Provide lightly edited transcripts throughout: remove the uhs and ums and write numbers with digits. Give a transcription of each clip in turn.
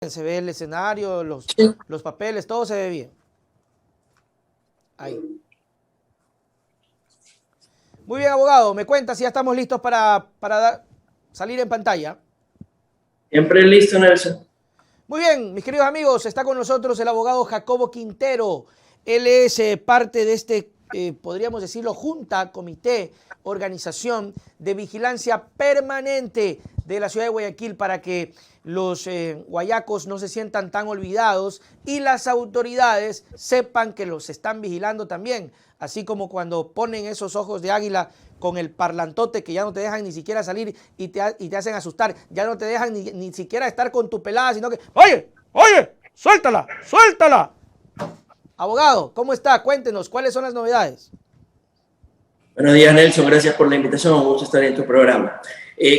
Se ve el escenario, Sí. los papeles, todo se ve bien. Ahí. Muy bien, abogado. Me cuenta si ya estamos listos para salir en pantalla. Siempre listo, Nelson. Muy bien, mis queridos amigos, está con nosotros el abogado Jacobo Quintero. Él es parte de este, podríamos decirlo, junta, comité, organización de vigilancia permanente de la ciudad de Guayaquil para que los guayacos no se sientan tan olvidados y las autoridades sepan que los están vigilando también, así como cuando ponen esos ojos de águila con el parlantote que ya no te dejan ni siquiera salir y te hacen asustar, ya no te dejan ni siquiera estar con tu pelada, sino que, oye, suéltala, suéltala. Abogado, ¿cómo está? Cuéntenos, ¿cuáles son las novedades? Buenos días, Nelson. Gracias por la invitación. Un gusto estar en tu programa.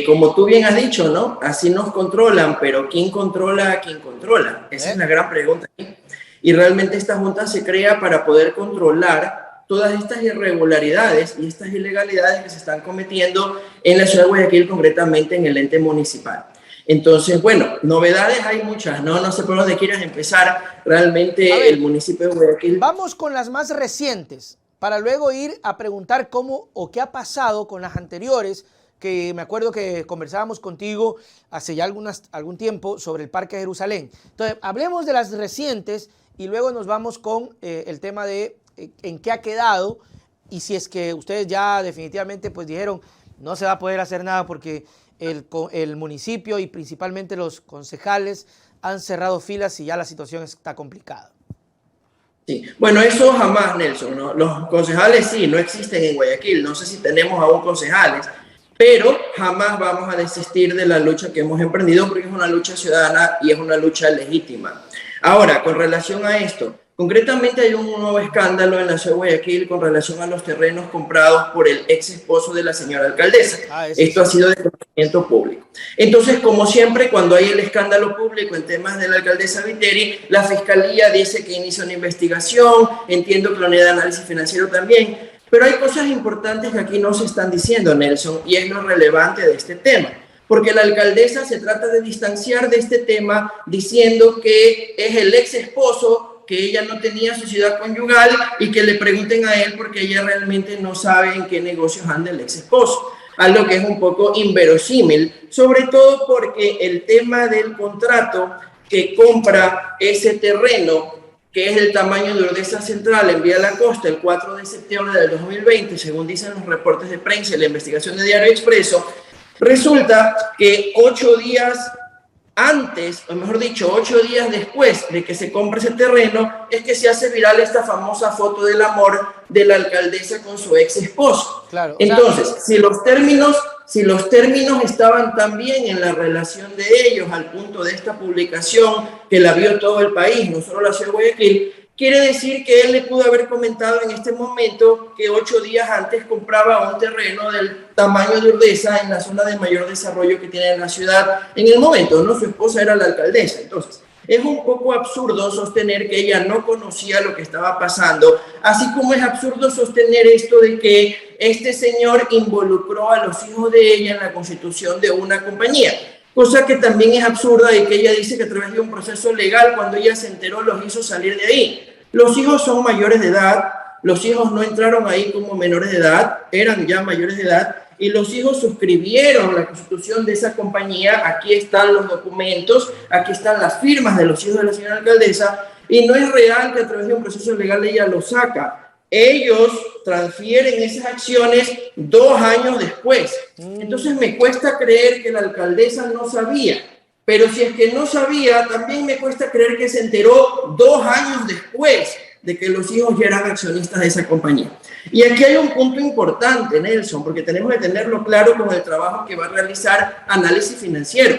Como tú bien has dicho, ¿no? Así nos controlan, pero ¿quién controla a quién controla? Esa es la gran pregunta aquí. Y realmente esta junta se crea para poder controlar todas estas irregularidades y estas ilegalidades que se están cometiendo en la ciudad de Guayaquil, concretamente en el ente municipal. Entonces, bueno, novedades hay muchas, ¿no? No sé por dónde quieras empezar. Realmente el municipio de Guayaquil... Vamos con las más recientes, para luego ir a preguntar cómo o qué ha pasado con las anteriores, que me acuerdo que conversábamos contigo hace ya algún tiempo sobre el Parque Jerusalén. Entonces, hablemos de las recientes y luego nos vamos con el tema de en qué ha quedado y si es que ustedes ya definitivamente pues dijeron no se va a poder hacer nada porque el municipio y principalmente los concejales han cerrado filas y ya la situación está complicada. Sí, bueno, eso jamás, Nelson, ¿no? Los concejales sí, no existen en Guayaquil, no sé si tenemos aún concejales, pero jamás vamos a desistir de la lucha que hemos emprendido porque es una lucha ciudadana y es una lucha legítima. Ahora, con relación a esto, concretamente hay un nuevo escándalo en la ciudad de Guayaquil con relación a los terrenos comprados por el ex esposo de la señora alcaldesa. Esto ha sido de conocimiento público. Entonces, como siempre, cuando hay el escándalo público en temas de la alcaldesa Viteri, la fiscalía dice que inicia una investigación, entiendo que la unidad de análisis financiero también, pero hay cosas importantes que aquí no se están diciendo, Nelson, y es lo relevante de este tema. Porque la alcaldesa se trata de distanciar de este tema diciendo que es el ex esposo, que ella no tenía sociedad conyugal y que le pregunten a él porque ella realmente no sabe en qué negocios anda el ex esposo. Algo que es un poco inverosímil, sobre todo porque el tema del contrato que compra ese terreno, que es el tamaño de Urdesa Central en Vía La Costa, el 4 de septiembre del 2020, según dicen los reportes de prensa y la investigación de Diario Expreso, resulta que 8 días antes, o mejor dicho, 8 días después de que se compre ese terreno, es que se hace viral esta famosa foto del amor de la alcaldesa con su ex esposo. Claro, entonces, si los términos estaban tan bien en la relación de ellos al punto de esta publicación que la vio todo el país, no solo la ciudad de Guayaquil, quiere decir que él le pudo haber comentado en este momento que 8 días antes compraba un terreno del tamaño de Urdesa en la zona de mayor desarrollo que tiene la ciudad en el momento, ¿no? Su esposa era la alcaldesa. Entonces, es un poco absurdo sostener que ella no conocía lo que estaba pasando, así como es absurdo sostener esto de que este señor involucró a los hijos de ella en la constitución de una compañía. Cosa que también es absurda y que ella dice que a través de un proceso legal, cuando ella se enteró, los hizo salir de ahí. Los hijos son mayores de edad, los hijos no entraron ahí como menores de edad, eran ya mayores de edad, y los hijos suscribieron la constitución de esa compañía. Aquí están los documentos, aquí están las firmas de los hijos de la señora alcaldesa, y no es real que a través de un proceso legal ella lo saca. Ellos transfieren esas acciones 2 años después. Entonces me cuesta creer que la alcaldesa no sabía, pero si es que no sabía, también me cuesta creer que se enteró 2 años después de que los hijos ya eran accionistas de esa compañía. Y aquí hay un punto importante, Nelson, porque tenemos que tenerlo claro con el trabajo que va a realizar análisis financiero.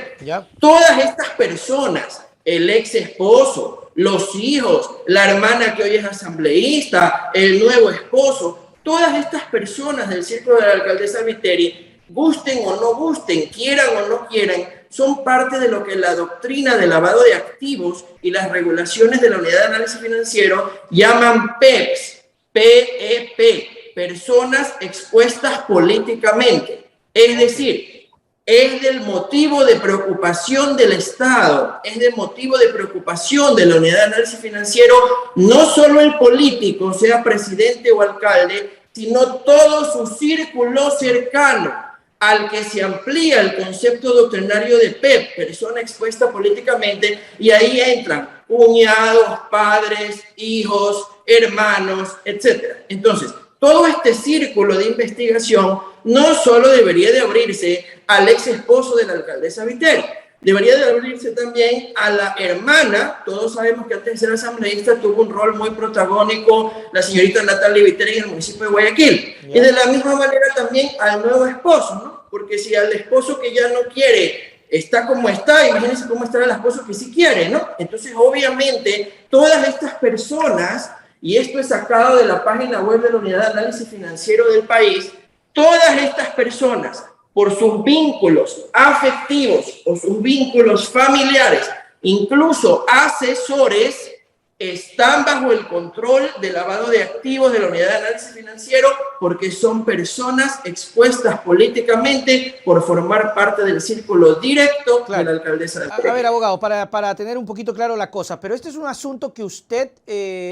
Todas estas personas, el ex esposo, los hijos, la hermana que hoy es asambleísta, el nuevo esposo, todas estas personas del círculo de la alcaldesa Viteri, gusten o no gusten, quieran o no quieran, son parte de lo que la doctrina de lavado de activos y las regulaciones de la Unidad de Análisis Financiero llaman PEPs, PEP, personas expuestas políticamente. Es decir, es del motivo de preocupación del Estado, es del motivo de preocupación de la unidad de análisis financiero, no solo el político, sea presidente o alcalde, sino todo su círculo cercano, al que se amplía el concepto doctrinario de PEP, persona expuesta políticamente, y ahí entran cuñados, padres, hijos, hermanos, etc. Entonces, todo este círculo de investigación no solo debería de abrirse al ex esposo de la alcaldesa Viteri, debería de abrirse también a la hermana. Todos sabemos que antes de ser asambleísta tuvo un rol muy protagónico la señorita Natalia Viteri en el municipio de Guayaquil. Y de la misma manera también al nuevo esposo, ¿no? Porque si al esposo que ya no quiere está como está, imagínense cómo estará el esposo que sí quiere, ¿no? Entonces, obviamente, todas estas personas, y esto es sacado de la página web de la Unidad de Análisis Financiero del país, todas estas personas, por sus vínculos afectivos o sus vínculos familiares, incluso asesores, están bajo el control de lavado de activos de la Unidad de Análisis Financiero porque son personas expuestas políticamente por formar parte del círculo directo de la alcaldesa del Perú. A ver, abogado, para tener un poquito claro la cosa, pero este es un asunto que usted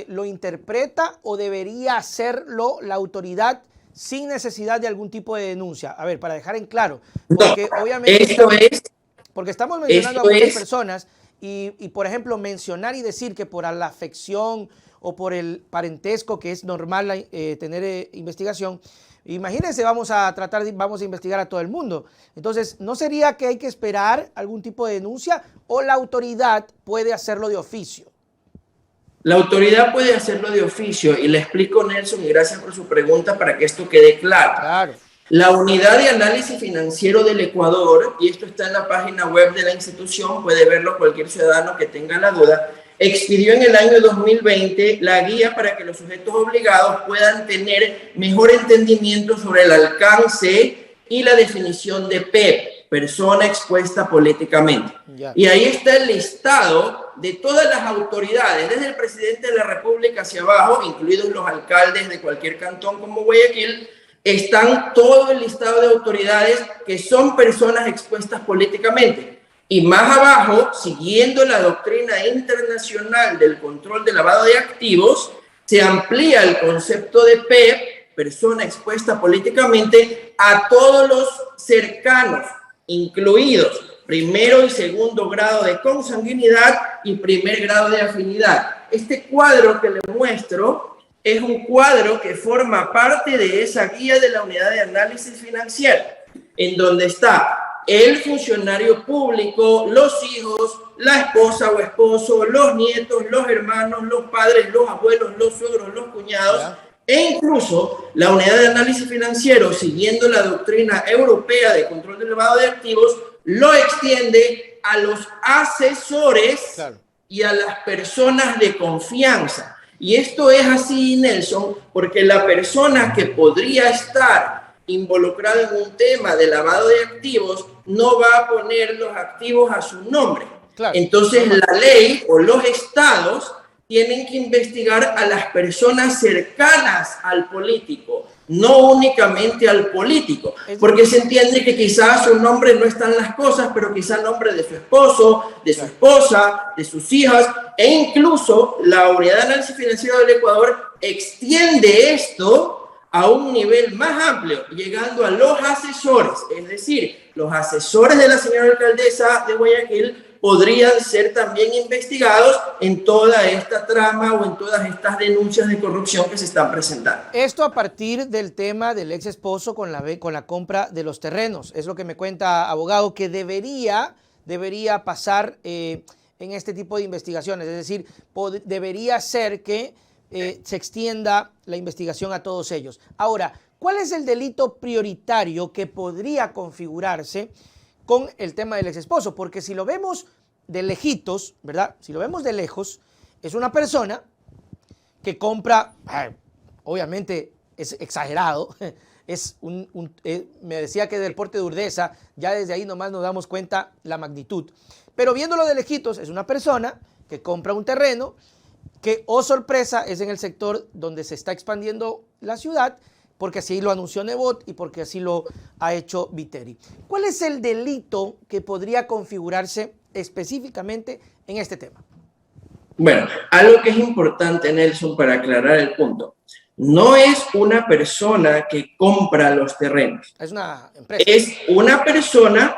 lo interpreta o debería hacerlo la autoridad sin necesidad de algún tipo de denuncia. A ver, para dejar en claro, porque no, obviamente porque estamos mencionando a muchas personas y, por ejemplo, mencionar y decir que por la afección o por el parentesco que es normal tener investigación, imagínense, vamos a investigar a todo el mundo. Entonces, ¿no sería que hay que esperar algún tipo de denuncia o la autoridad puede hacerlo de oficio? La autoridad puede hacerlo de oficio y le explico, Nelson, y gracias por su pregunta para que esto quede claro. Claro. La Unidad de Análisis Financiero del Ecuador, y esto está en la página web de la institución, puede verlo cualquier ciudadano que tenga la duda, expidió en el año 2020 la guía para que los sujetos obligados puedan tener mejor entendimiento sobre el alcance y la definición de PEP, persona expuesta políticamente. Y ahí está el listado de todas las autoridades, desde el presidente de la República hacia abajo, incluidos los alcaldes de cualquier cantón como Guayaquil. Están todo el listado de autoridades que son personas expuestas políticamente. Y más abajo, siguiendo la doctrina internacional del control de lavado de activos, se amplía el concepto de PEP, persona expuesta políticamente, a todos los cercanos, incluidos primero y segundo grado de consanguinidad y primer grado de afinidad. Este cuadro que le muestro es un cuadro que forma parte de esa guía de la Unidad de Análisis Financiero, en donde está el funcionario público, los hijos, la esposa o esposo, los nietos, los hermanos, los padres, los abuelos, los suegros, los cuñados, e incluso la Unidad de Análisis Financiero, siguiendo la doctrina europea de control del lavado de activos, lo extiende a los asesores y a las personas de confianza. Y esto es así, Nelson, porque la persona que podría estar involucrada en un tema de lavado de activos no va a poner los activos a su nombre. Entonces, la ley o los estados tienen que investigar a las personas cercanas al político, no únicamente al político, porque se entiende que quizás a su nombre no están las cosas, pero quizás el nombre de su esposo, de su esposa, de sus hijas, e incluso la Unidad de Análisis Financiero del Ecuador extiende esto a un nivel más amplio, llegando a los asesores, es decir, los asesores de la señora alcaldesa de Guayaquil podrían ser también investigados en toda esta trama o en todas estas denuncias de corrupción que se están presentando. Esto a partir del tema del ex esposo con la compra de los terrenos. Es lo que me cuenta, abogado, que debería pasar en este tipo de investigaciones. Es decir, debería ser que se extienda la investigación a todos ellos. Ahora, ¿cuál es el delito prioritario que podría configurarse con el tema del ex esposo? Porque si lo vemos de lejitos, ¿verdad? Si lo vemos de lejos, es una persona que compra, obviamente es exagerado, me decía que del porte de Urdesa, ya desde ahí nomás nos damos cuenta la magnitud. Pero viéndolo de lejitos, es una persona que compra un terreno que, oh sorpresa, es en el sector donde se está expandiendo la ciudad, porque así lo anunció Nebot y porque así lo ha hecho Viteri. ¿Cuál es el delito que podría configurarse específicamente en este tema? Bueno, algo que es importante, Nelson, para aclarar el punto. No es una persona que compra los terrenos. Es una empresa. Es una persona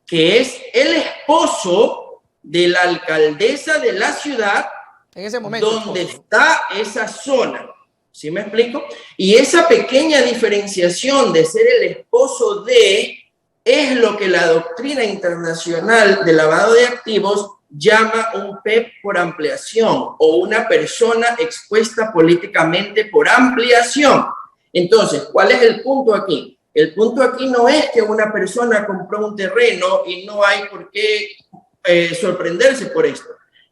que es el esposo de la alcaldesa de la ciudad en ese momento, donde está esa zona. ¿Sí me explico? Y esa pequeña diferenciación de ser el esposo de es lo que la doctrina internacional de lavado de activos llama un PEP por ampliación o una persona expuesta políticamente por ampliación. Entonces, ¿cuál es el punto aquí? El punto aquí no es que una persona compró un terreno y no hay por qué sorprenderse por esto.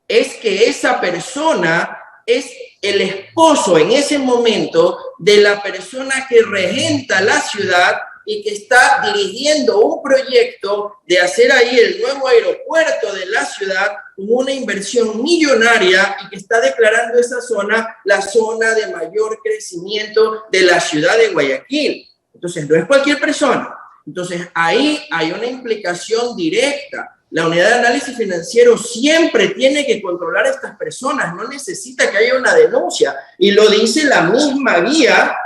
Es que esa persona es el esposo en ese momento de la persona que regenta la ciudad y que está dirigiendo un proyecto de hacer ahí el nuevo aeropuerto de la ciudad con una inversión millonaria y que está declarando esa zona la zona de mayor crecimiento de la ciudad de Guayaquil. Entonces, no es cualquier persona. Entonces, ahí hay una implicación directa. La unidad de análisis financiero siempre tiene que controlar a estas personas, no necesita que haya una denuncia. Y lo dice la misma guía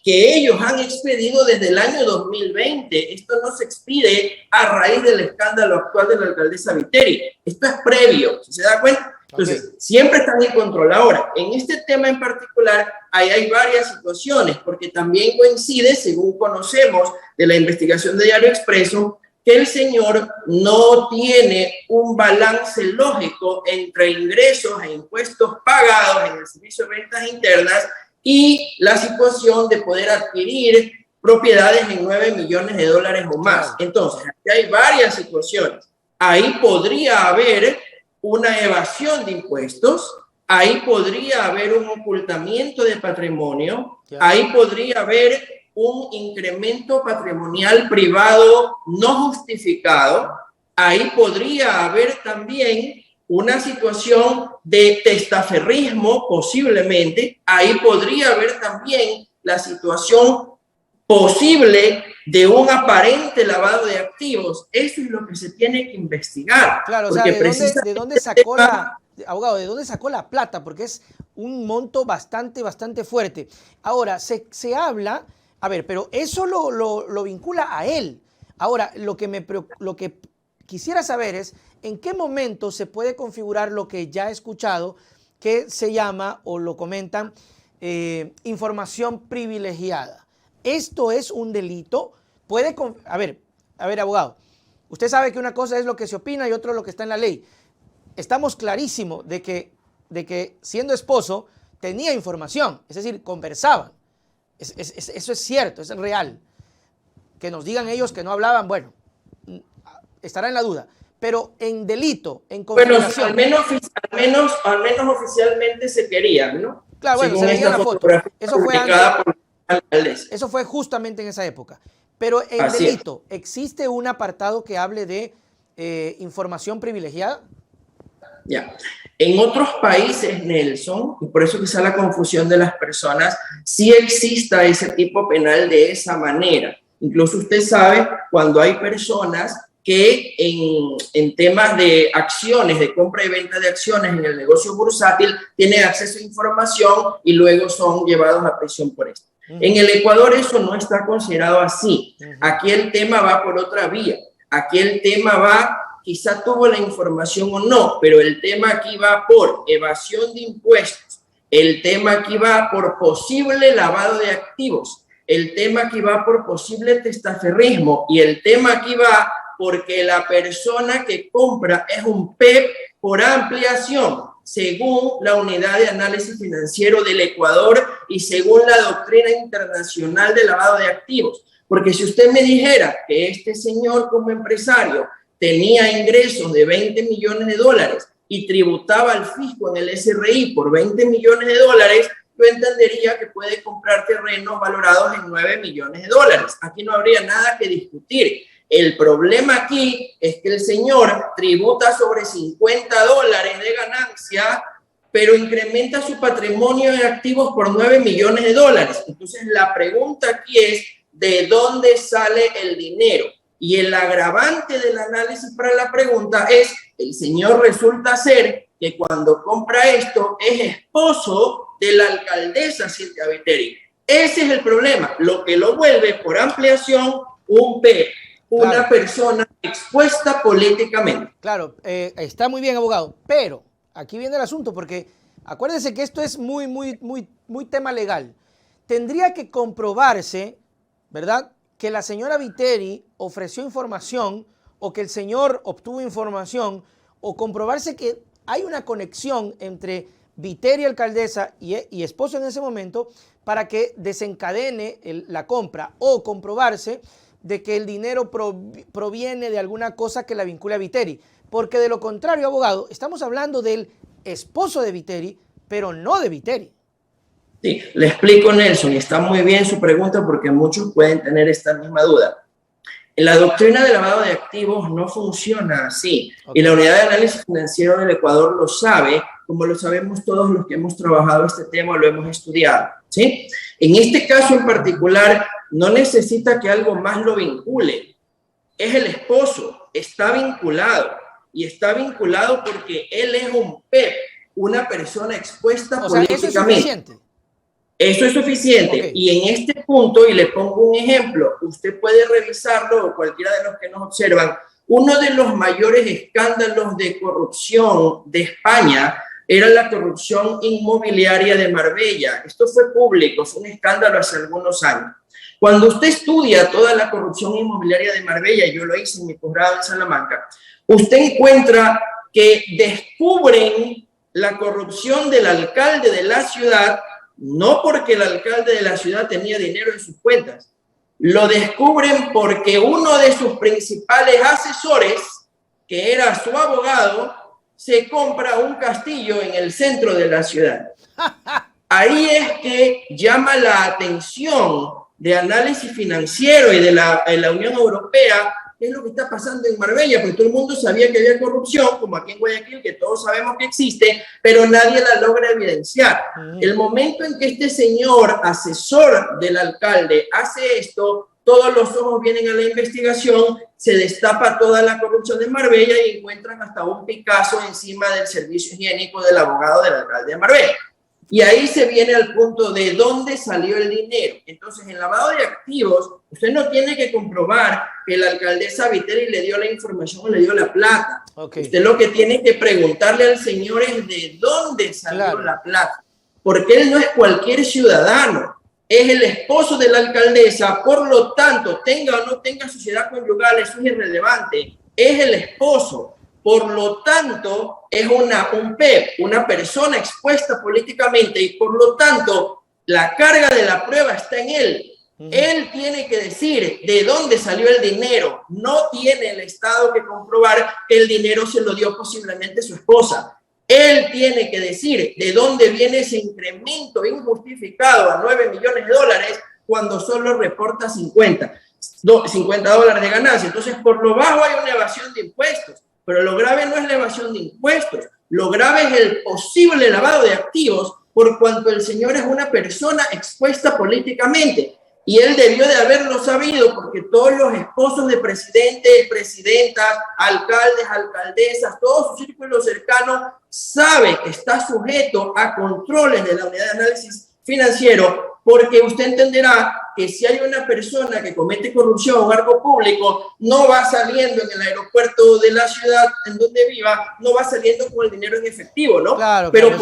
que ellos han expedido desde el año 2020. Esto no se expide a raíz del escándalo actual de la alcaldesa Viteri. Esto es previo, ¿se da cuenta? Entonces, siempre están en control. Ahora, en este tema en particular, hay varias situaciones, porque también coincide, según conocemos de la investigación de Diario Expreso, que el señor no tiene un balance lógico entre ingresos e impuestos pagados en el servicio de rentas internas y la situación de poder adquirir propiedades en 9 millones de dólares o más. Entonces, aquí hay varias situaciones. Ahí podría haber una evasión de impuestos, ahí podría haber un ocultamiento de patrimonio, ahí podría haber un incremento patrimonial privado no justificado, ahí podría haber también una situación de testaferrismo posiblemente, ahí podría haber también la situación posible de un aparente lavado de activos. Eso es lo que se tiene que investigar. Claro, o sea, ¿de dónde sacó abogado, de dónde sacó la plata? Porque es un monto bastante fuerte. Ahora, se habla, a ver, pero eso lo vincula a él. Ahora, lo que quisiera saber es en qué momento se puede configurar lo que ya he escuchado que se llama o lo comentan información privilegiada. ¿Esto es un delito? A ver, abogado, usted sabe que una cosa es lo que se opina y otro lo que está en la ley. Estamos clarísimos de que siendo esposo tenía información, es decir, conversaban. Eso es cierto, es real. Que nos digan ellos que no hablaban, bueno, estará en la duda. Pero en delito, en configuración. Bueno, al menos oficialmente se quería, ¿no? Claro, bueno, se veía la foto. Eso fue justamente en esa época. Pero en delito, ¿existe un apartado que hable de información privilegiada? Ya. En otros países, Nelson, y por eso quizá la confusión de las personas, sí exista ese tipo penal de esa manera. Incluso usted sabe cuando hay personas que en temas de acciones, de compra y venta de acciones en el negocio bursátil, tienen acceso a información y luego son llevados a prisión por esto. En el Ecuador eso no está considerado así. Aquí el tema va por otra vía. Aquí el tema va, quizá tuvo la información o no, pero el tema aquí va por evasión de impuestos. El tema aquí va por posible lavado de activos. El tema aquí va por posible testaferrismo. Y el tema aquí va porque la persona que compra es un PEP por ampliación, según la Unidad de Análisis Financiero del Ecuador y según la doctrina internacional de lavado de activos. Porque si usted me dijera que este señor como empresario tenía ingresos de 20 millones de dólares y tributaba al fisco en el SRI por 20 millones de dólares, yo entendería que puede comprar terrenos valorados en 9 millones de dólares. Aquí no habría nada que discutir. El problema aquí es que el señor tributa sobre $50 de ganancia, pero incrementa su patrimonio en activos por 9 millones de dólares. Entonces, la pregunta aquí es, ¿de dónde sale el dinero? Y el agravante del análisis para la pregunta es, el señor resulta ser que cuando compra esto es esposo de la alcaldesa Silvia Viteri. Ese es el problema, lo que lo vuelve por ampliación un P, una persona expuesta políticamente. Claro, está muy bien, abogado, pero aquí viene el asunto, porque acuérdense que esto es muy tema legal. Tendría que comprobarse, ¿verdad?, que la señora Viteri ofreció información o que el señor obtuvo información, o comprobarse que hay una conexión entre Viteri, alcaldesa, y esposo en ese momento, para que desencadene la compra, o comprobarse de que el dinero proviene de alguna cosa que la vincula a Viteri. Porque de lo contrario, abogado, estamos hablando del esposo de Viteri, pero no de Viteri. Sí, le explico, Nelson, y está muy bien su pregunta porque muchos pueden tener esta misma duda. La doctrina de lavado de activos no funciona así, y la Unidad de Análisis Financiero del Ecuador lo sabe, como lo sabemos todos los que hemos trabajado este tema, lo hemos estudiado, ¿sí? En este caso en particular, no necesita que algo más lo vincule. Es el esposo, está vinculado, y está vinculado porque él es un PEP, una persona expuesta políticamente. ¿Eso es suficiente? Eso es suficiente. Okay. Y en este punto, y le pongo un ejemplo, usted puede revisarlo, o cualquiera de los que nos observan, uno de los mayores escándalos de corrupción de España era la corrupción inmobiliaria de Marbella. Esto fue público, fue un escándalo hace algunos años. Cuando usted estudia toda la corrupción inmobiliaria de Marbella, yo lo hice en mi posgrado en Salamanca, usted encuentra que descubren la corrupción del alcalde de la ciudad, no porque el alcalde de la ciudad tenía dinero en sus cuentas, lo descubren porque uno de sus principales asesores, que era su abogado, se compra un castillo en el centro de la ciudad. Ahí es que llama la atención de análisis financiero y de la Unión Europea qué es lo que está pasando en Marbella, porque todo el mundo sabía que había corrupción, como aquí en Guayaquil, que todos sabemos que existe, pero nadie la logra evidenciar. El momento en que este señor asesor del alcalde hace esto, todos los ojos vienen a la investigación, se destapa toda la corrupción de Marbella y encuentran hasta un Picasso encima del servicio higiénico del abogado del alcalde de Marbella. Y ahí se viene al punto de dónde salió el dinero. Entonces, en lavado de activos, usted no tiene que comprobar que la alcaldesa Viteri le dio la información o le dio la plata. Okay. Usted lo que tiene que preguntarle al señor es de dónde salió la plata. Porque él no es cualquier ciudadano. Es el esposo de la alcaldesa, por lo tanto, tenga o no tenga sociedad conyugal, eso es irrelevante. Es el esposo. Por lo tanto, es un PEP, una persona expuesta políticamente, y por lo tanto, la carga de la prueba está en él. Él tiene que decir de dónde salió el dinero. No tiene el Estado que comprobar que el dinero se lo dio posiblemente su esposa. Él tiene que decir de dónde viene ese incremento injustificado a 9 millones de dólares cuando solo reporta 50 dólares de ganancia. Entonces, por lo bajo hay una evasión de impuestos. Pero lo grave no es la evasión de impuestos, lo grave es el posible lavado de activos por cuanto el señor es una persona expuesta políticamente. Y él debió de haberlo sabido porque todos los esposos de presidentes, presidentas, alcaldes, alcaldesas, todo su círculo cercano sabe que está sujeto a controles de la Unidad de Análisis Financiero, porque usted entenderá que si hay una persona que comete corrupción o algo público, no va saliendo en el aeropuerto de la ciudad en donde viva, no va saliendo con el dinero en efectivo, ¿no? Claro, pero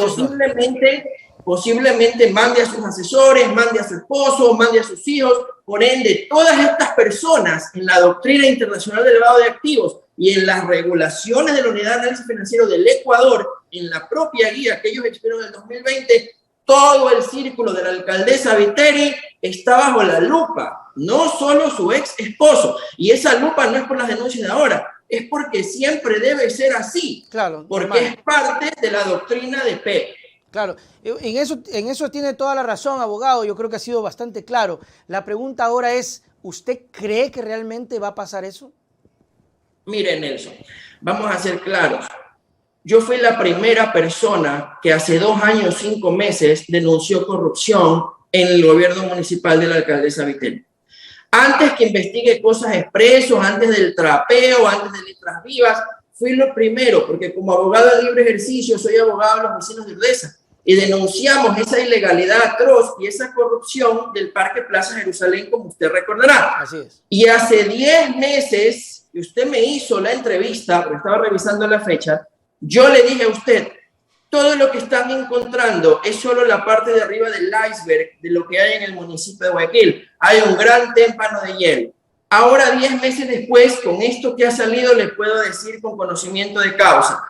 posiblemente mande a sus asesores, mande a su esposo, mande a sus hijos. Por ende, todas estas personas en la doctrina internacional del lavado de activos y en las regulaciones de la Unidad de Análisis Financiero del Ecuador, en la propia guía que ellos expidieron en el 2020, todo el círculo de la alcaldesa Viteri está bajo la lupa, no solo su ex esposo. Y esa lupa no es por las denuncias de ahora, es porque siempre debe ser así, claro, porque normal. Es parte de la doctrina de PEP. Claro, en eso tiene toda la razón, abogado. Yo creo que ha sido bastante claro. La pregunta ahora es, ¿usted cree que realmente va a pasar eso? Mire, Nelson, vamos a ser claros. yo fui la primera persona que hace 2 años, 5 meses denunció corrupción en el gobierno municipal de la alcaldesa Viteri. Antes que investigue cosas expresos, antes del trapeo, antes de letras vivas, fui lo primero, porque como abogado de libre ejercicio soy abogado de los vecinos de Urdesa y denunciamos esa ilegalidad atroz y esa corrupción del Parque Plaza Jerusalén, como usted recordará. Así es. Y hace 10 meses que usted me hizo la entrevista, porque estaba revisando la fecha, yo le dije a usted, todo lo que están encontrando es solo la parte de arriba del iceberg de lo que hay en el municipio de Guayaquil. Hay un gran témpano de hielo. Ahora, 10 meses después, con esto que ha salido, les puedo decir con conocimiento de causa.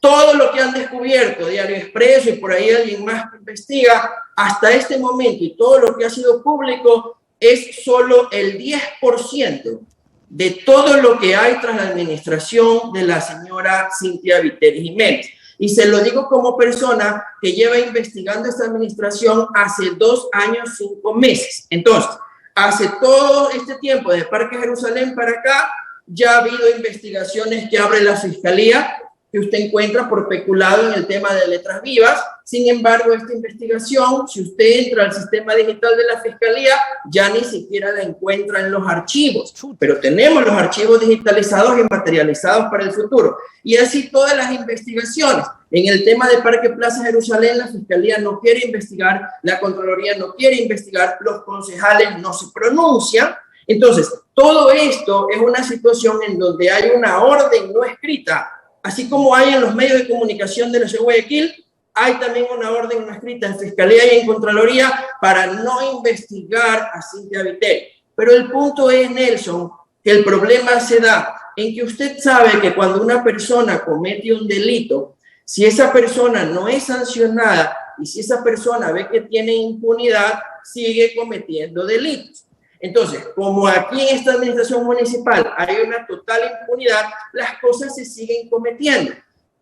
Todo lo que han descubierto, Diario Expreso y por ahí alguien más que investiga, hasta este momento y todo lo que ha sido público es solo el 10% de todo lo que hay tras la administración de la señora Cynthia Viteri Jiménez. Y se lo digo como persona que lleva investigando esta administración hace 2 años, 5 meses. Entonces, hace todo este tiempo, de Parque Jerusalén para acá, ya ha habido investigaciones que abre la Fiscalía, que usted encuentra por peculado en el tema de letras vivas. Sin embargo, esta investigación, si usted entra al sistema digital de la Fiscalía, ya ni siquiera la encuentra en los archivos. Pero tenemos los archivos digitalizados y materializados para el futuro. Y así todas las investigaciones. En el tema de Parque Plaza Jerusalén, la Fiscalía no quiere investigar, la Contraloría no quiere investigar, los concejales no se pronuncian. Entonces, todo esto es una situación en donde hay una orden no escrita. Así como hay en los medios de comunicación de la ciudad de Guayaquil, hay también una orden no escrita en Fiscalía y en Contraloría para no investigar a Cynthia Viteri. Pero el punto es, Nelson, que el problema se da en que usted sabe que cuando una persona comete un delito, si esa persona no es sancionada y si esa persona ve que tiene impunidad, sigue cometiendo delitos. Entonces, como aquí en esta administración municipal hay una total impunidad, las cosas se siguen cometiendo.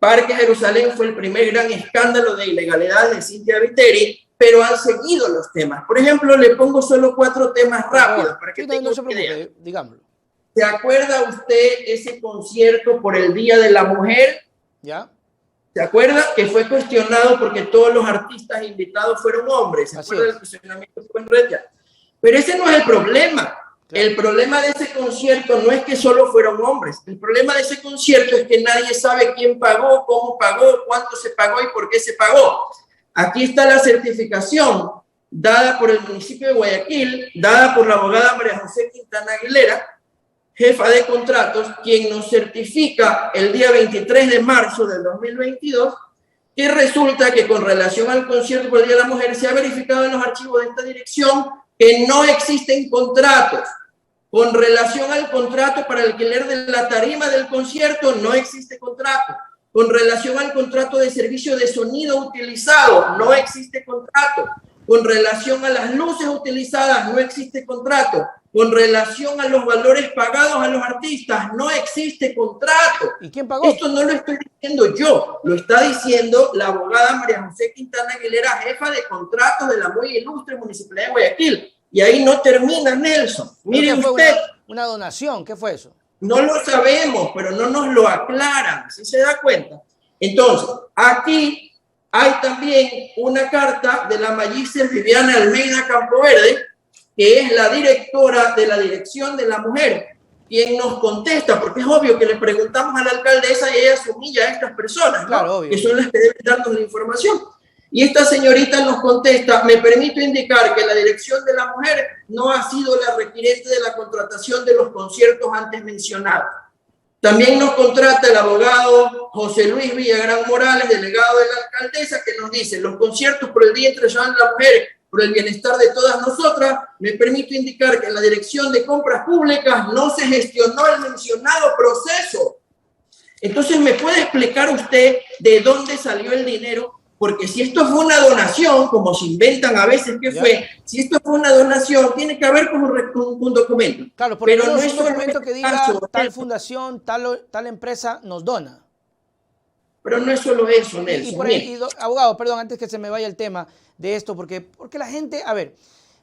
Parque Jerusalén fue el primer gran escándalo de ilegalidad de Cynthia Viteri, pero han seguido los temas. Por ejemplo, le pongo solo 4 temas rápidos para que tenga una idea. Digámoslo. ¿Se acuerda usted ese concierto por el Día de la Mujer? ¿Ya? ¿Se acuerda? Que fue cuestionado porque todos los artistas invitados fueron hombres. ¿Se acuerda del cuestionamiento en red? Pero ese no es el problema. Claro. El problema de ese concierto no es que solo fueron hombres. El problema de ese concierto es que nadie sabe quién pagó, cómo pagó, cuánto se pagó y por qué se pagó. Aquí está la certificación dada por el municipio de Guayaquil, dada por la abogada María José Quintana Aguilera, jefa de contratos, quien nos certifica el día 23 de marzo del 2022, que resulta que con relación al concierto por el Día de la Mujer se ha verificado en los archivos de esta dirección que no existen contratos. Con relación al contrato para el alquiler de la tarima del concierto, no existe contrato. Con relación al contrato de servicio de sonido utilizado, no existe contrato. Con relación a las luces utilizadas, no existe contrato. Con relación a los valores pagados a los artistas, no existe contrato. ¿Y quién pagó? Esto no lo estoy diciendo yo, lo está diciendo la abogada María José Quintana Aguilera, jefa de contratos de la muy ilustre Municipalidad de Guayaquil. Y ahí no termina, Nelson. Mire usted. Una donación, ¿qué fue eso? No lo sabemos, pero no nos lo aclaran, ¿sí se da cuenta? Entonces, aquí hay también una carta de la magíster Viviana Almeida Campoverde, que es la directora de la Dirección de la Mujer, quien nos contesta, porque es obvio que le preguntamos a la alcaldesa y ella se humilla a estas personas, claro, ¿no? Obvio. Que son las que deben darnos la información. Y esta señorita nos contesta, me permito indicar que la Dirección de la Mujer no ha sido la requirente de la contratación de los conciertos antes mencionados. También nos contrata el abogado José Luis Villagrán Morales, delegado de la alcaldesa, que nos dice, los conciertos por el Día Internacional de la Mujer, por el bienestar de todas nosotras, me permito indicar que en la Dirección de Compras Públicas no se gestionó el mencionado proceso. Entonces, ¿me puede explicar usted de dónde salió el dinero? Porque si esto fue una donación, como se inventan a veces que fue, si esto fue una donación, tiene que haber como un documento. Claro, porque pero no es es un documento que diga tal fundación, tal empresa nos dona. Pero no es solo eso, Nelson. Y por ahí, abogado, perdón, antes que se me vaya el tema de esto, porque la gente, a ver,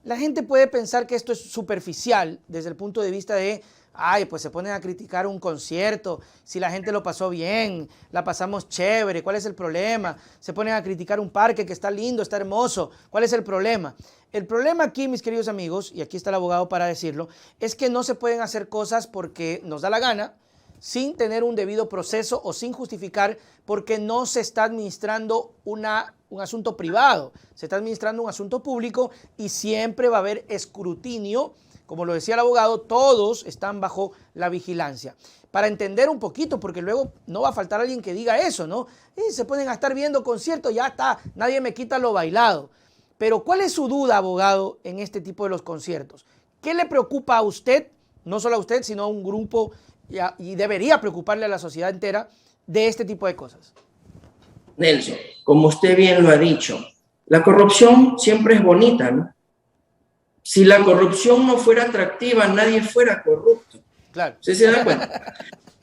la gente puede pensar que esto es superficial desde el punto de vista de Ay, pues se ponen a criticar un concierto, si la gente lo pasó bien, la pasamos chévere, ¿cuál es el problema? Se ponen a criticar un parque que está lindo, está hermoso, ¿cuál es el problema? El problema aquí, mis queridos amigos, y aquí está el abogado para decirlo, es que no se pueden hacer cosas porque nos da la gana, sin tener un debido proceso o sin justificar, porque no se está administrando un asunto privado, se está administrando un asunto público y siempre va a haber escrutinio. Como lo decía el abogado, todos están bajo la vigilancia. Para entender un poquito, porque luego no va a faltar alguien que diga eso, ¿no? Y se pueden a estar viendo conciertos, ya está, nadie me quita lo bailado. Pero ¿cuál es su duda, abogado, en este tipo de los conciertos? ¿Qué le preocupa a usted, no solo a usted, sino a un grupo, y debería preocuparle a la sociedad entera, de este tipo de cosas? Nelson, como usted bien lo ha dicho, la corrupción siempre es bonita, ¿no? Si la corrupción no fuera atractiva, nadie fuera corrupto. Claro. ¿Usted se da cuenta?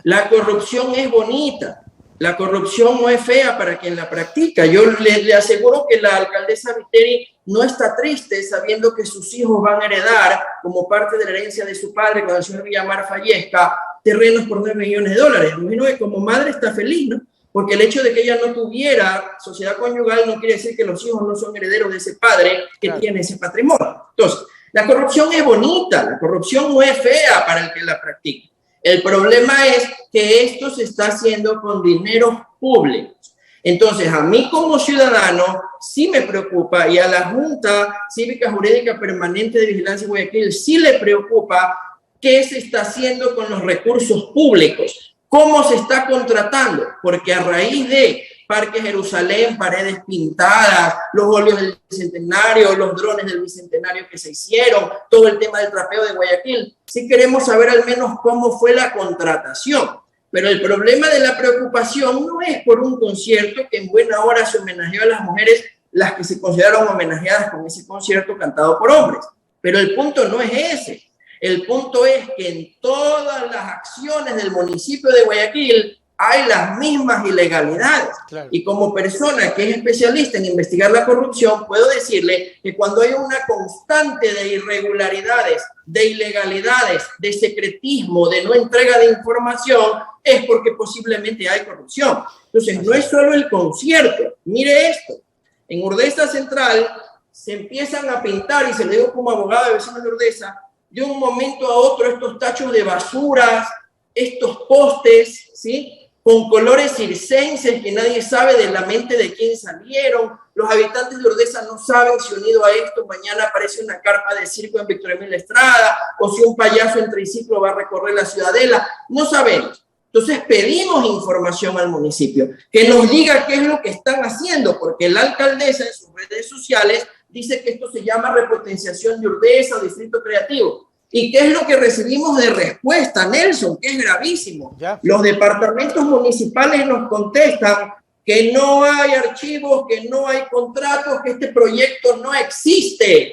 La corrupción es bonita. La corrupción no es fea para quien la practica. Yo le aseguro que la alcaldesa Viteri no está triste sabiendo que sus hijos van a heredar, como parte de la herencia de su padre, cuando el señor Villamar fallezca, terrenos por $9 millones. Me imagino que como madre está feliz, ¿no? Porque el hecho de que ella no tuviera sociedad conyugal no quiere decir que los hijos no son herederos de ese padre que tiene ese patrimonio. Entonces, la corrupción es bonita, la corrupción no es fea para el que la practica. El problema es que esto se está haciendo con dineros públicos. Entonces, a mí como ciudadano sí me preocupa, y a la Junta Cívica Jurídica Permanente de Vigilancia de Guayaquil sí le preocupa qué se está haciendo con los recursos públicos. ¿Cómo se está contratando? Porque a raíz de Parque Jerusalén, paredes pintadas, los óleos del Bicentenario, los drones del Bicentenario que se hicieron, todo el tema del trapeo de Guayaquil, sí queremos saber al menos cómo fue la contratación. Pero el problema de la preocupación no es por un concierto que en buena hora se homenajeó a las mujeres, las que se consideraron homenajeadas con ese concierto cantado por hombres. Pero el punto no es ese. El punto es que en todas las acciones del municipio de Guayaquil hay las mismas ilegalidades. Claro. Y como persona que es especialista en investigar la corrupción, puedo decirle que cuando hay una constante de irregularidades, de ilegalidades, de secretismo, de no entrega de información, es porque posiblemente hay corrupción. Entonces, no es solo el concierto. Mire esto. En Urdesa Central se empiezan a pintar, y se lo digo como abogado de vecinos de Urdesa, de un momento a otro estos tachos de basuras, estos postes, ¿sí?, con colores circenses que nadie sabe de la mente de quién salieron. Los habitantes de Urdesa no saben si unido a esto mañana aparece una carpa de circo en Victoria Emilia Estrada o si un payaso en triciclo va a recorrer la ciudadela. No sabemos. Entonces pedimos información al municipio, que nos diga qué es lo que están haciendo, porque la alcaldesa en sus redes sociales dice que esto se llama repotenciación de Urdesa o distrito creativo. ¿Y qué es lo que recibimos de respuesta, Nelson? Que es gravísimo. Ya. Los departamentos municipales nos contestan que no hay archivos, que no hay contratos, que este proyecto no existe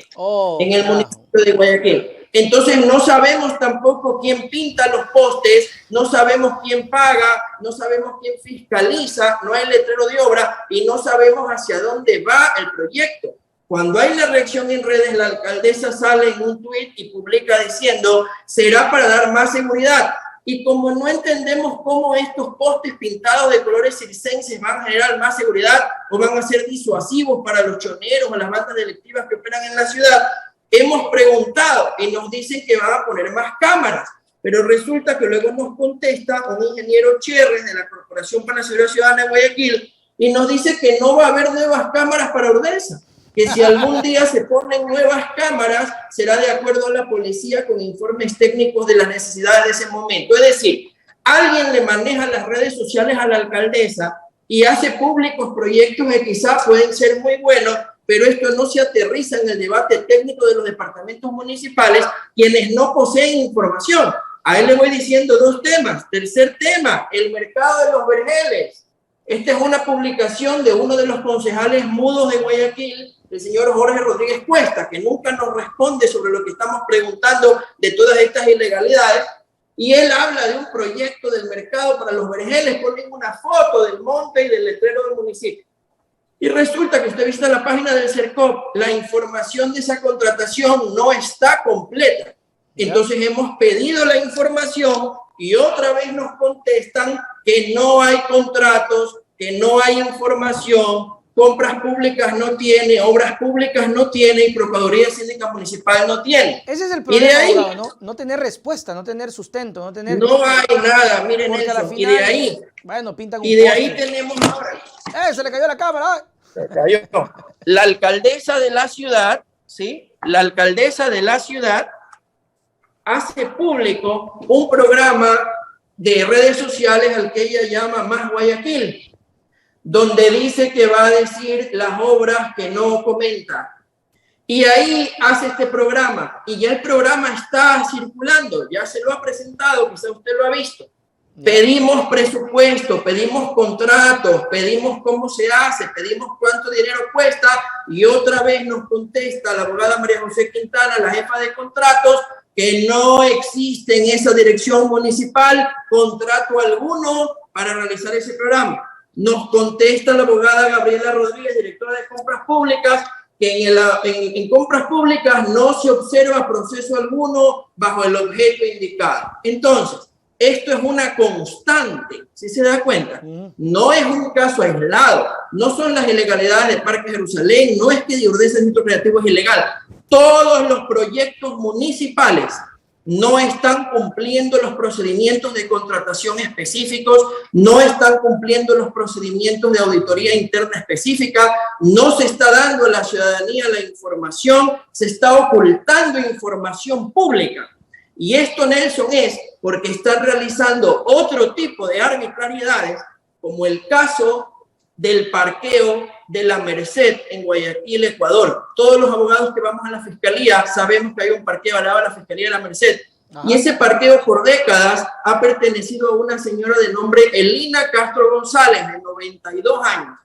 en el municipio de Guayaquil. Entonces no sabemos tampoco quién pinta los postes, no sabemos quién paga, no sabemos quién fiscaliza, no hay letrero de obra y no sabemos hacia dónde va el proyecto. Cuando hay la reacción en redes, la alcaldesa sale en un tuit y publica diciendo, será para dar más seguridad. Y como no entendemos cómo estos postes pintados de colores circenses van a generar más seguridad o van a ser disuasivos para los choneros o las bandas delictivas que operan en la ciudad, hemos preguntado y nos dicen que van a poner más cámaras. Pero resulta que luego nos contesta un ingeniero Cherres de la Corporación para la Seguridad Ciudadana de Guayaquil y nos dice que no va a haber nuevas cámaras para Urdesa. Que si algún día se ponen nuevas cámaras, será de acuerdo a la policía con informes técnicos de las necesidades de ese momento. Es decir, alguien le maneja las redes sociales a la alcaldesa y hace públicos proyectos que quizás pueden ser muy buenos, pero esto no se aterriza en el debate técnico de los departamentos municipales, quienes no poseen información. A él le voy diciendo dos temas. Tercer tema, el mercado de los vergeles. Esta es una publicación de uno de los concejales mudos de Guayaquil, el señor Jorge Rodríguez Cuesta, que nunca nos responde sobre lo que estamos preguntando de todas estas ilegalidades, y él habla de un proyecto del mercado para los vergeles, ponen una foto del monte y del letrero del municipio. Y resulta que usted visita la página del CERCOP, la información de esa contratación no está completa. Entonces hemos pedido la información y otra vez nos contestan que no hay contratos, que no hay información, compras públicas no tiene, obras públicas no tiene y Procuraduría Síndica Municipal no tiene. Ese es el problema, abogado, ¿no? No tener respuesta, no tener sustento, no tener... No hay nada, miren eso. Final, y de ahí... Bueno, pintan un y de poste. ahí tenemos ahora... Se le cayó la cámara. Se cayó. La alcaldesa de la ciudad, ¿sí? La alcaldesa de la ciudad hace público un programa de redes sociales al que ella llama Más Guayaquil, donde dice que va a decir las obras que no comenta. Y ahí hace este programa, y ya el programa está circulando, ya se lo ha presentado, quizá usted lo ha visto. Pedimos presupuesto, pedimos contratos, pedimos cómo se hace, pedimos cuánto dinero cuesta, y otra vez nos contesta la abogada María José Quintana, la jefa de contratos, que no existe en esa dirección municipal contrato alguno para realizar ese programa. Nos contesta la abogada Gabriela Rodríguez, directora de Compras Públicas, que en compras públicas no se observa proceso alguno bajo el objeto indicado. Entonces, esto es una constante, ¿sí se da cuenta? No es un caso aislado, no son las ilegalidades de Parque Jerusalén, no es que Diordesa Centro Creativo es ilegal. Todos los proyectos municipales no están cumpliendo los procedimientos de contratación específicos, no están cumpliendo los procedimientos de auditoría interna específica, no se está dando a la ciudadanía la información, se está ocultando información pública. Y esto, Nelson, es porque están realizando otro tipo de arbitrariedades, como el caso del parqueo de la Merced en Guayaquil, Ecuador. Todos los abogados que vamos a la fiscalía sabemos que hay un parqueo al lado de la fiscalía de la Merced. Ajá. Y ese parqueo por décadas ha pertenecido a una señora de nombre Elina Castro González, de 92 años.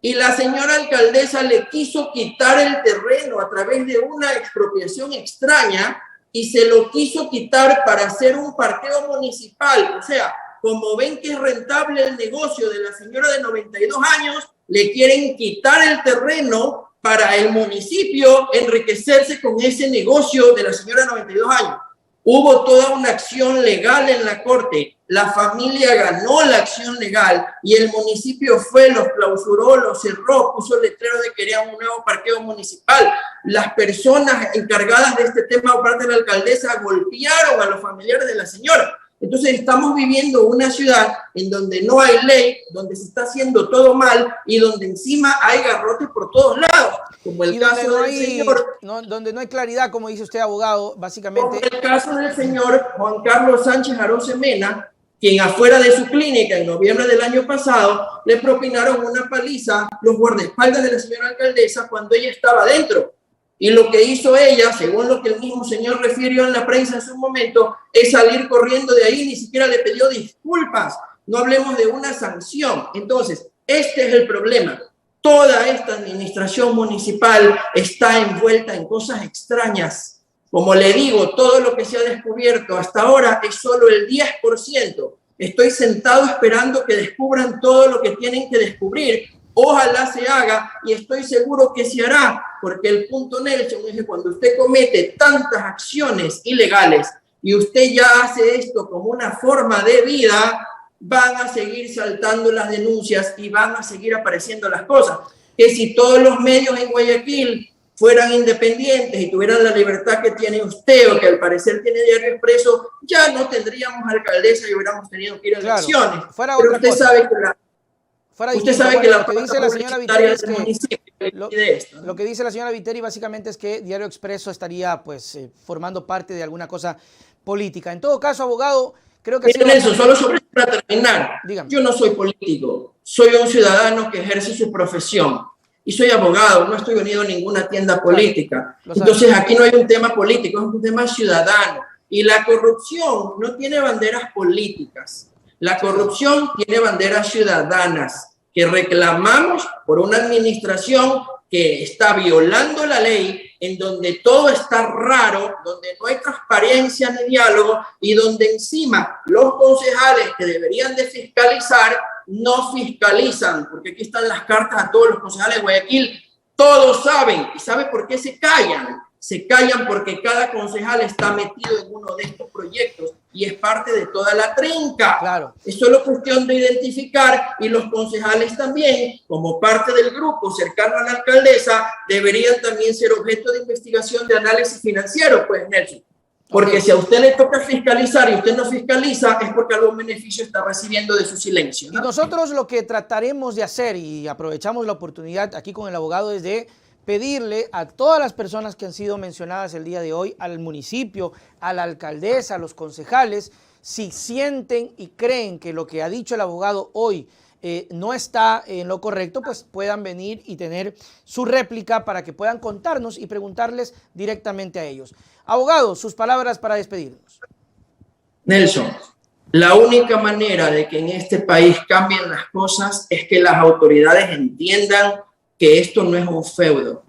Y la señora alcaldesa le quiso quitar el terreno a través de una expropiación extraña y se lo quiso quitar para hacer un parqueo municipal. O sea, como ven que es rentable el negocio de la señora de 92 años, le quieren quitar el terreno para el municipio enriquecerse con ese negocio de la señora de 92 años. Hubo toda una acción legal en la corte, la familia ganó la acción legal y el municipio fue, los clausuró, los cerró, puso letrero de que querían un nuevo parqueo municipal. Las personas encargadas de este tema por parte de la alcaldesa golpearon a los familiares de la señora. Entonces estamos viviendo una ciudad en donde no hay ley, donde se está haciendo todo mal y donde encima hay garrotes por todos lados, como el caso del señor... donde no hay claridad, como dice usted, abogado, básicamente... Como el caso del señor Juan Carlos Sánchez Aroce Mena, quien afuera de su clínica en noviembre del año pasado le propinaron una paliza los guardaespaldas de la señora alcaldesa cuando ella estaba adentro. Y lo que hizo ella, según lo que el mismo señor refirió en la prensa en su momento, es salir corriendo de ahí, ni siquiera le pidió disculpas. No hablemos de una sanción. Entonces, este es el problema. Toda esta administración municipal está envuelta en cosas extrañas. Como le digo, todo lo que se ha descubierto hasta ahora es solo el 10%. Estoy sentado esperando que descubran todo lo que tienen que descubrir. Ojalá se haga y estoy seguro que se hará, porque el punto, Nelson, es que cuando usted comete tantas acciones ilegales y usted ya hace esto como una forma de vida, van a seguir saltando las denuncias y van a seguir apareciendo las cosas. Que si todos los medios en Guayaquil fueran independientes y tuvieran la libertad que tiene usted o que al parecer tiene Diario Expreso, ya no tendríamos alcaldesa y hubiéramos tenido que ir a elecciones. Pero usted sabe que lo que dice la señora Viteri es que lo que dice la señora Viteri básicamente es que Diario Expreso estaría pues formando parte de alguna cosa política. En todo caso, abogado, creo que... Nelson, solo para terminar, dígame. Yo no soy político, soy un ciudadano que ejerce su profesión y soy abogado, no estoy unido a ninguna tienda política. Entonces aquí no hay un tema político, es un tema ciudadano. Y la corrupción no tiene banderas políticas. La corrupción tiene banderas ciudadanas que reclamamos por una administración que está violando la ley, en donde todo está raro, donde no hay transparencia ni diálogo y donde encima los concejales que deberían de fiscalizar no fiscalizan, porque aquí están las cartas a todos los concejales de Guayaquil, todos saben y saben por qué se callan. se callan porque cada concejal está metido en uno de estos proyectos y es parte de toda la trinca. Claro. Es solo cuestión de identificar, y los concejales también, como parte del grupo cercano a la alcaldesa, deberían también ser objeto de investigación de análisis financiero, pues, Nelson. Porque si a usted le toca fiscalizar y usted no fiscaliza, es porque algún beneficio está recibiendo de su silencio, ¿no? Y nosotros lo que trataremos de hacer, y aprovechamos la oportunidad aquí con el abogado, es de pedirle a todas las personas que han sido mencionadas el día de hoy, al municipio, a la alcaldesa, a los concejales, si sienten y creen que lo que ha dicho el abogado hoy no está en lo correcto, pues puedan venir y tener su réplica para que puedan contarnos y preguntarles directamente a ellos. Abogado, sus palabras para despedirnos. Nelson, la única manera de que en este país cambien las cosas es que las autoridades entiendan que esto no es un feudo.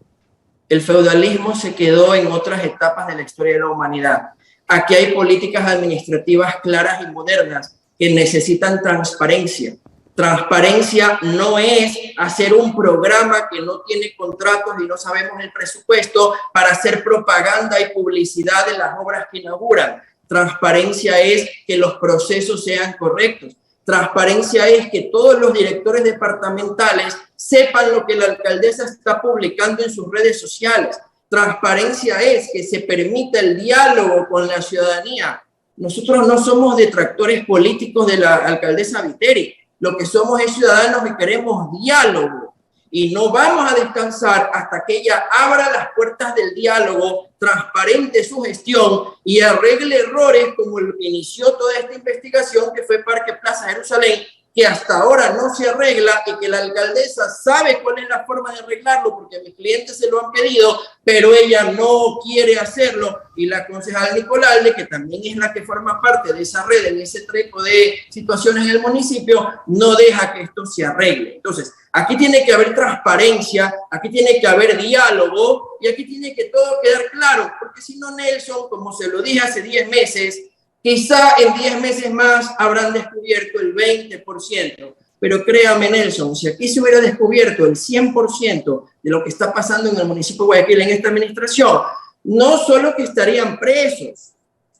El feudalismo se quedó en otras etapas de la historia de la humanidad. Aquí hay políticas administrativas claras y modernas que necesitan transparencia. Transparencia no es hacer un programa que no tiene contratos y no sabemos el presupuesto para hacer propaganda y publicidad de las obras que inauguran. Transparencia es que los procesos sean correctos. Transparencia es que todos los directores departamentales sepan lo que la alcaldesa está publicando en sus redes sociales. Transparencia es que se permita el diálogo con la ciudadanía. Nosotros no somos detractores políticos de la alcaldesa Viteri. Lo que somos es ciudadanos y queremos diálogo. Y no vamos a descansar hasta que ella abra las puertas del diálogo, transparente su gestión y arregle errores como el que inició toda esta investigación, que fue Parque Plaza Jerusalén, que hasta ahora no se arregla y que la alcaldesa sabe cuál es la forma de arreglarlo porque mis clientes se lo han pedido, pero ella no quiere hacerlo. Y la concejal Nicolalde, que también es la que forma parte de esa red, en ese trepo de situaciones en el municipio, no deja que esto se arregle. Entonces, aquí tiene que haber transparencia, aquí tiene que haber diálogo y aquí tiene que todo quedar claro, porque si no, Nelson, como se lo dije hace 10 meses, quizá en 10 meses más habrán descubierto el 20%, pero créame, Nelson, si aquí se hubiera descubierto el 100% de lo que está pasando en el municipio de Guayaquil en esta administración, no solo que estarían presos,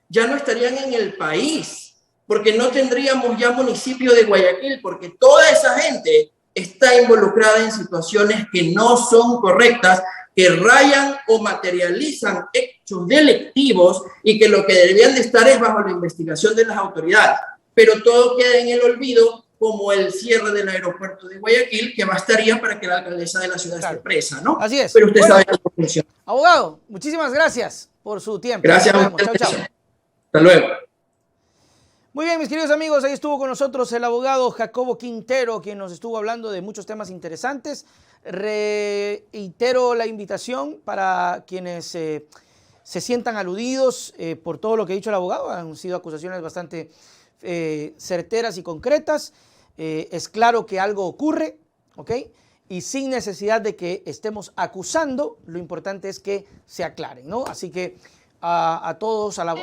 ya no estarían en el país, porque no tendríamos ya municipio de Guayaquil, porque toda esa gente está involucrada en situaciones que no son correctas, que rayan o materializan hechos delictivos y que lo que deberían de estar es bajo la investigación de las autoridades. Pero todo queda en el olvido, como el cierre del aeropuerto de Guayaquil, que bastaría para que la alcaldesa de la ciudad esté presa, ¿no? Así es. Pero usted sabe cómo funciona. Abogado, muchísimas gracias por su tiempo. Gracias a usted. Chao, chao. Hasta luego. Muy bien, mis queridos amigos, ahí estuvo con nosotros el abogado Jacobo Quintero, quien nos estuvo hablando de muchos temas interesantes. Reitero la invitación para quienes se sientan aludidos por todo lo que ha dicho el abogado. Han sido acusaciones bastante certeras y concretas. Es claro que algo ocurre, ¿ok? Y sin necesidad de que estemos acusando, lo importante es que se aclaren, ¿no? Así que a todos, a la